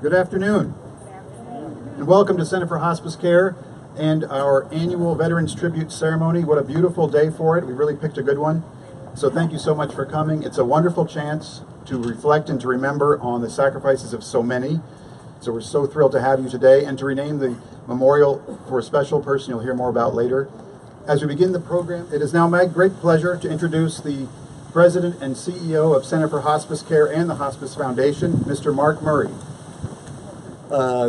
Good afternoon, and welcome to Center for Hospice Care and our annual Veterans Tribute Ceremony. What a beautiful day for it. We really picked a good one. So thank you so much for coming. It's a wonderful chance to reflect and to remember on the sacrifices of so many. So we're so thrilled to have you today and to rename the memorial for a special person you'll hear more about later. As we begin the program, it is now my great pleasure to introduce the President and CEO of Center for Hospice Care and the Hospice Foundation, Mr. Mark Murray.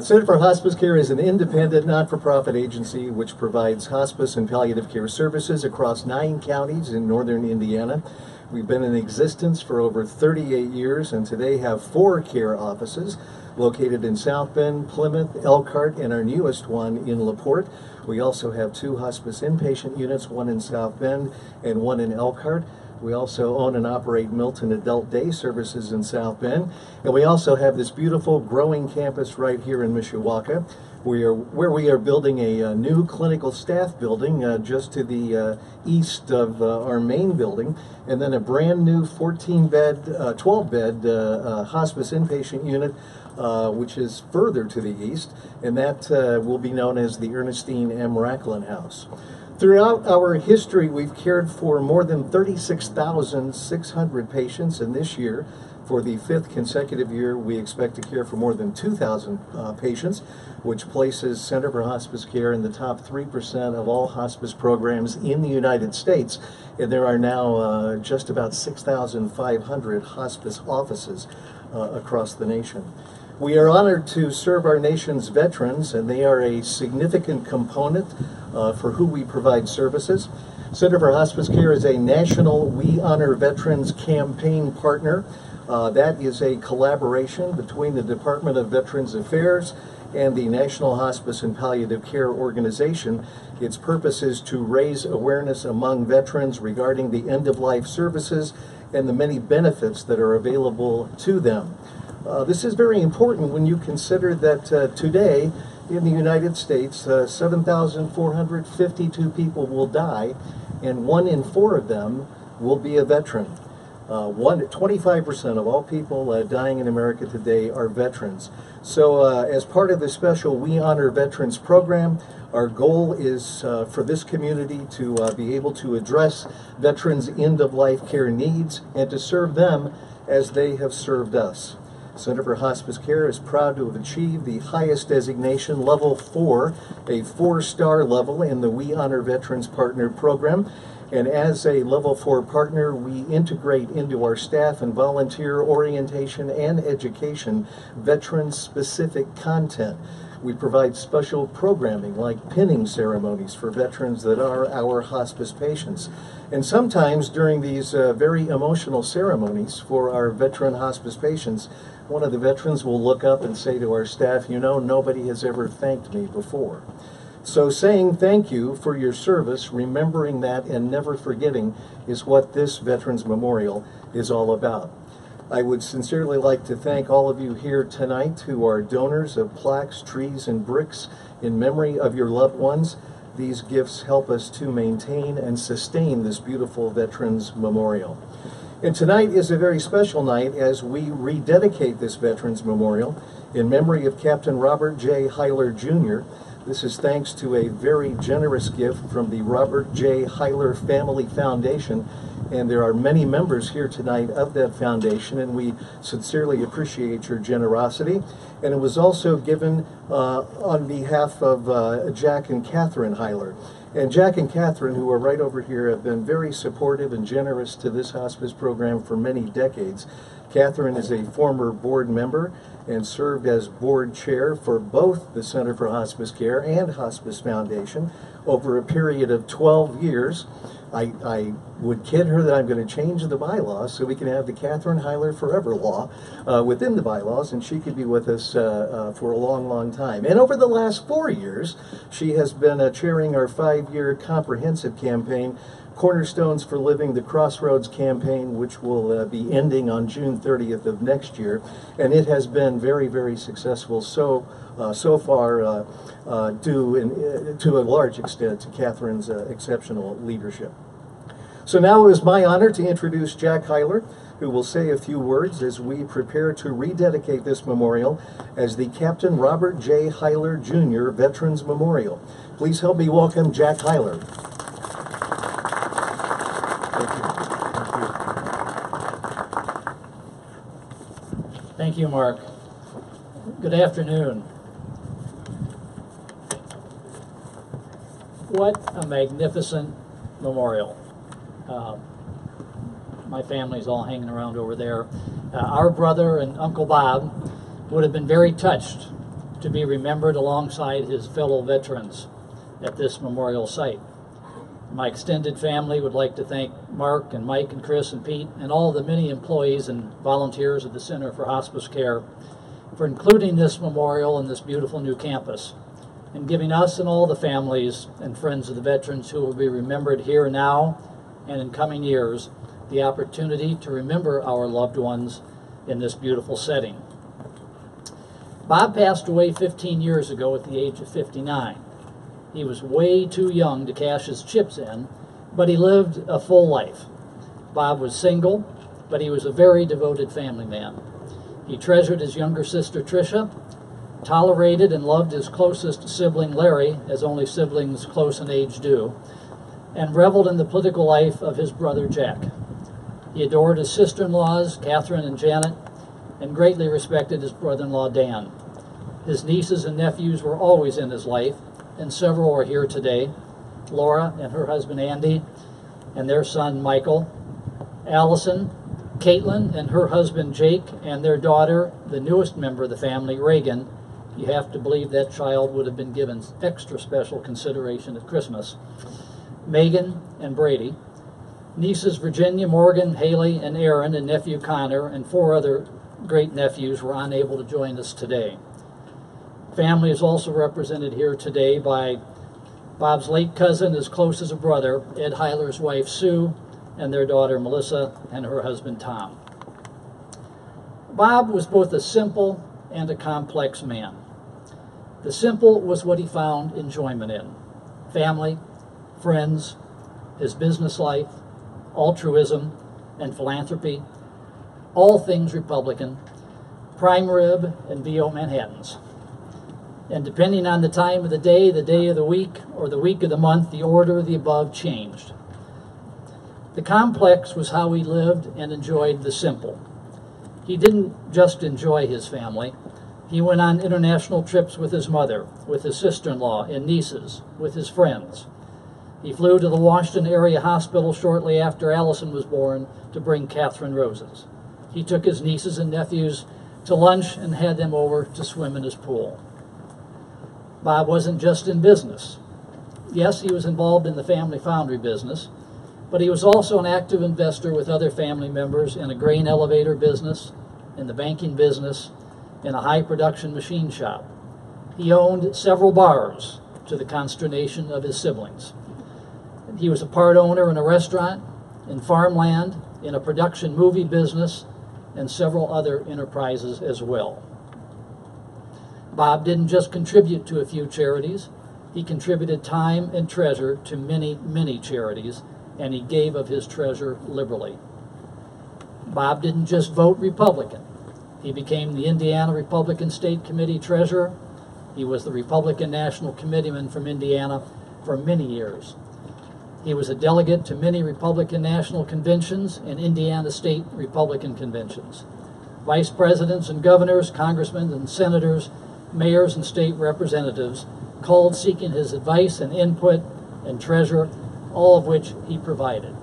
Center for Hospice Care is an independent, not-for-profit agency which provides hospice and palliative care services across 9 counties in northern Indiana. We've been in existence for over 38 years and today have 4 care offices located in South Bend, Plymouth, Elkhart, and our newest one in LaPorte. We also have 2 hospice inpatient units, one in South Bend and one in Elkhart. We also own and operate Milton Adult Day Services in South Bend. And we also have this beautiful growing campus right here in Mishawaka, where we are building a new clinical staff building just to the east of our main building, and then a brand new 12-bed hospice inpatient unit, which is further to the east, and that will be known as the Ernestine M. Racklin House. Throughout our history, we've cared for more than 36,600 patients, and this year, for the 5th consecutive year, we expect to care for more than 2,000 patients, which places Center for Hospice Care in the top 3% of all hospice programs in the United States. And there are now just about 6,500 hospice offices across the nation. We are honored to serve our nation's veterans, and they are a significant component for who we provide services. Center for Hospice Care is a national We Honor Veterans campaign partner. That is a collaboration between the Department of Veterans Affairs and the National Hospice and Palliative Care Organization. Its purpose is to raise awareness among veterans regarding the end-of-life services and the many benefits that are available to them. This is very important when you consider that today in the United States, 7,452 people will die, and 1 in 4 of them will be a veteran. 25% of all people dying in America today are veterans. So as part of the special We Honor Veterans program, our goal is for this community to be able to address veterans' end-of-life care needs and to serve them as they have served us. Center for Hospice Care is proud to have achieved the highest designation, Level 4, a 4-star level in the We Honor Veterans Partner Program. And as a Level 4 partner, we integrate into our staff and volunteer orientation and education veteran-specific content. We provide special programming like pinning ceremonies for veterans that are our hospice patients. And sometimes during these very emotional ceremonies for our veteran hospice patients, one of the veterans will look up and say to our staff, "You know, nobody has ever thanked me before." So saying thank you for your service, remembering that and never forgetting, is what this Veterans Memorial is all about. I would sincerely like to thank all of you here tonight who are donors of plaques, trees, and bricks in memory of your loved ones. These gifts help us to maintain and sustain this beautiful Veterans Memorial. And tonight is a very special night as we rededicate this Veterans Memorial in memory of Captain Robert J. Hiler Jr. This is thanks to a very generous gift from the Robert J. Hiler Family Foundation, and there are many members here tonight of that foundation, and we sincerely appreciate your generosity. And it was also given on behalf of Jack and Catherine Hiler. And Jack and Catherine, who are right over here, have been very supportive and generous to this hospice program for many decades. Catherine is a former board member and served as board chair for both the Center for Hospice Care and Hospice Foundation over a period of 12 years. I would kid her that I'm going to change the bylaws so we can have the Catherine Hiler Forever Law within the bylaws, and she could be with us for a long, long time. And over the last 4 years, she has been chairing our 5-year comprehensive campaign, Cornerstones for Living, the Crossroads campaign, which will be ending on June 30th of next year. And it has been very, very successful so far, due to a large extent to Catherine's exceptional leadership. So now it is my honor to introduce Jack Hiler, who will say a few words as we prepare to rededicate this memorial as the Captain Robert J. Hiler Jr. Veterans Memorial. Please help me welcome Jack Hiler. Thank you, Mark. Good afternoon. What a magnificent memorial. My family's all hanging around over there. Our brother and Uncle Bob would have been very touched to be remembered alongside his fellow veterans at this memorial site. My extended family would like to thank Mark and Mike and Chris and Pete and all the many employees and volunteers of the Center for Hospice Care for including this memorial in this beautiful new campus and giving us and all the families and friends of the veterans who will be remembered here now and in coming years the opportunity to remember our loved ones in this beautiful setting. Bob passed away 15 years ago at the age of 59. He was way too young to cash his chips in, but he lived a full life. Bob was single, but he was a very devoted family man. He treasured his younger sister Tricia, tolerated and loved his closest sibling Larry, as only siblings close in age do, and reveled in the political life of his brother Jack. He adored his sister-in-laws, Catherine and Janet, and greatly respected his brother-in-law Dan. His nieces and nephews were always in his life, and several are here today. Laura and her husband Andy, and their son Michael, Allison, Caitlin and her husband Jake, and their daughter, the newest member of the family, Reagan. You have to believe that child would have been given extra special consideration at Christmas. Megan and Brady. Nieces Virginia, Morgan, Haley, and Aaron, and nephew Connor, and 4 other great nephews were unable to join us today. Family is also represented here today by Bob's late cousin, as close as a brother, Ed Hiler's wife Sue, and their daughter Melissa and her husband Tom. Bob was both a simple and a complex man. The simple was what he found enjoyment in: family, friends, his business life, altruism, and philanthropy, all things Republican, prime rib, and VO Manhattans. And depending on the time of the day of the week, or the week of the month, the order of the above changed. The complex was how he lived and enjoyed the simple. He didn't just enjoy his family. He went on international trips with his mother, with his sister-in-law and nieces, with his friends. He flew to the Washington area hospital shortly after Allison was born to bring Catherine roses. He took his nieces and nephews to lunch and had them over to swim in his pool. Bob wasn't just in business. Yes, he was involved in the family foundry business, but he was also an active investor with other family members in a grain elevator business, in the banking business, in a high production machine shop. He owned several bars, to the consternation of his siblings. He was a part owner in a restaurant, in farmland, in a production movie business, and several other enterprises as well. Bob didn't just contribute to a few charities. He contributed time and treasure to many, many charities, and he gave of his treasure liberally. Bob didn't just vote Republican. He became the Indiana Republican State Committee treasurer. He was the Republican National Committeeman from Indiana for many years. He was a delegate to many Republican National Conventions and Indiana State Republican Conventions. Vice presidents and governors, congressmen and senators, mayors and state representatives called seeking his advice and input and treasure, all of which he provided.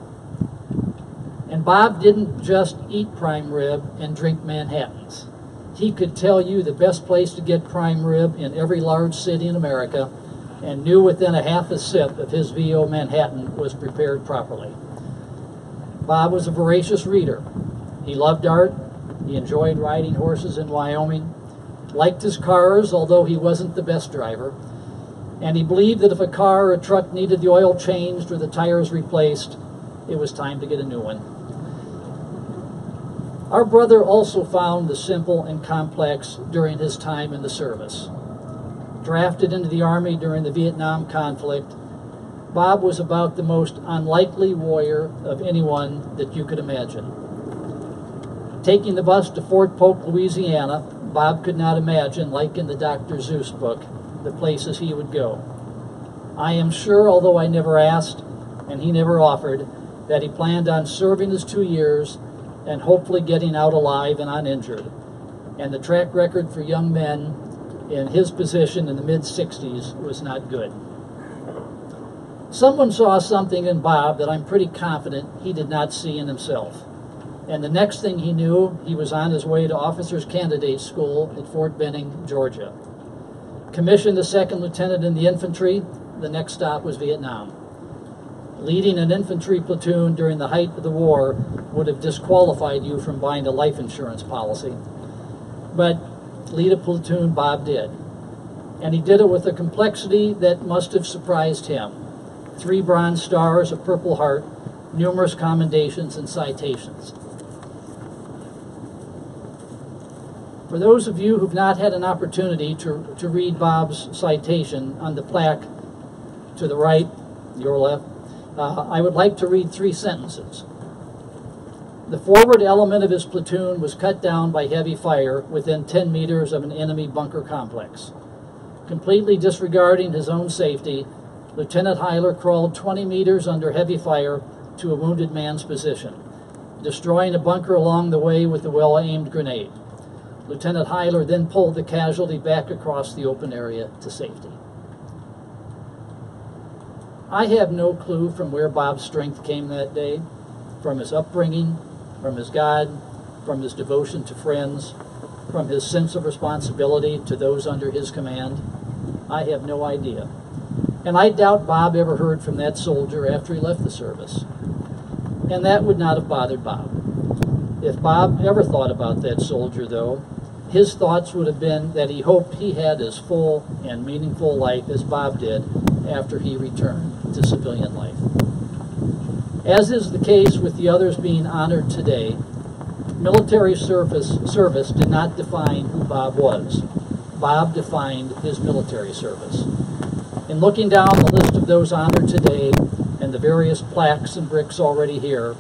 And Bob didn't just eat prime rib and drink Manhattans. He could tell you the best place to get prime rib in every large city in America, and knew within a half a sip if his VO Manhattan was prepared properly. Bob was a voracious reader. He loved art. He enjoyed riding horses in Wyoming, liked his cars, although he wasn't the best driver, and he believed that if a car or a truck needed the oil changed or the tires replaced, it was time to get a new one. Our brother also found the simple and complex during his time in the service. Drafted into the Army during the Vietnam conflict, Bob was about the most unlikely warrior of anyone that you could imagine. Taking the bus to Fort Polk, Louisiana, Bob could not imagine, like in the Dr. Seuss book, the places he would go. I am sure, although I never asked, and he never offered, that he planned on serving his 2 years and hopefully getting out alive and uninjured. And the track record for young men in his position in the mid-60s was not good. Someone saw something in Bob that I'm pretty confident he did not see in himself. And the next thing he knew, he was on his way to Officers Candidate School at Fort Benning, Georgia. Commissioned a second lieutenant in the infantry, the next stop was Vietnam. Leading an infantry platoon during the height of the war would have disqualified you from buying a life insurance policy. But lead a platoon Bob did. And he did it with a complexity that must have surprised him. 3 Bronze Stars, a Purple Heart, numerous commendations and citations. For those of you who've not had an opportunity to read Bob's citation on the plaque to the right, your left, I would like to read 3 sentences. The forward element of his platoon was cut down by heavy fire within 10 meters of an enemy bunker complex. Completely disregarding his own safety, Lieutenant Hiler crawled 20 meters under heavy fire to a wounded man's position, destroying a bunker along the way with a well-aimed grenade. Lieutenant Hiler then pulled the casualty back across the open area to safety. I have no clue from where Bob's strength came that day, from his upbringing, from his God, from his devotion to friends, from his sense of responsibility to those under his command. I have no idea. And I doubt Bob ever heard from that soldier after he left the service. And that would not have bothered Bob. If Bob ever thought about that soldier, though, his thoughts would have been that he hoped he had as full and meaningful life as Bob did after he returned to civilian life. As is the case with the others being honored today, military service did not define who Bob was. Bob defined his military service. In looking down the list of those honored today and the various plaques and bricks already here,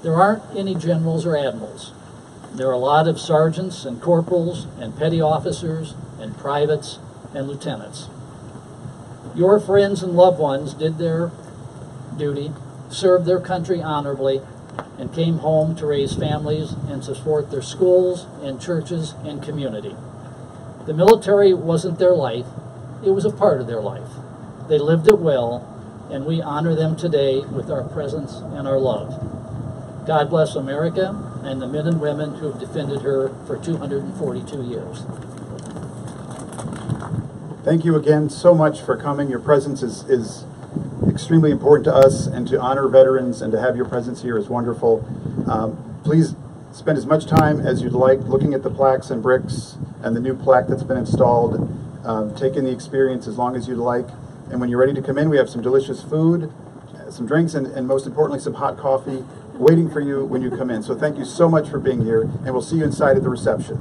there aren't any generals or admirals. There are a lot of sergeants and corporals and petty officers and privates and lieutenants. Your friends and loved ones did their duty, served their country honorably, and came home to raise families and support their schools and churches and community. The military wasn't their life, it was a part of their life. They lived it well, and we honor them today with our presence and our love. God bless America and the men and women who have defended her for 242 years. Thank you again so much for coming. Your presence is extremely important to us, and to honor veterans and to have your presence here is wonderful. Please spend as much time as you'd like looking at the plaques and bricks and the new plaque that's been installed. Take in the experience as long as you'd like. And when you're ready to come in, we have some delicious food, some drinks, and most importantly, some hot coffee waiting for you when you come in. So thank you so much for being here, and we'll see you inside at the reception.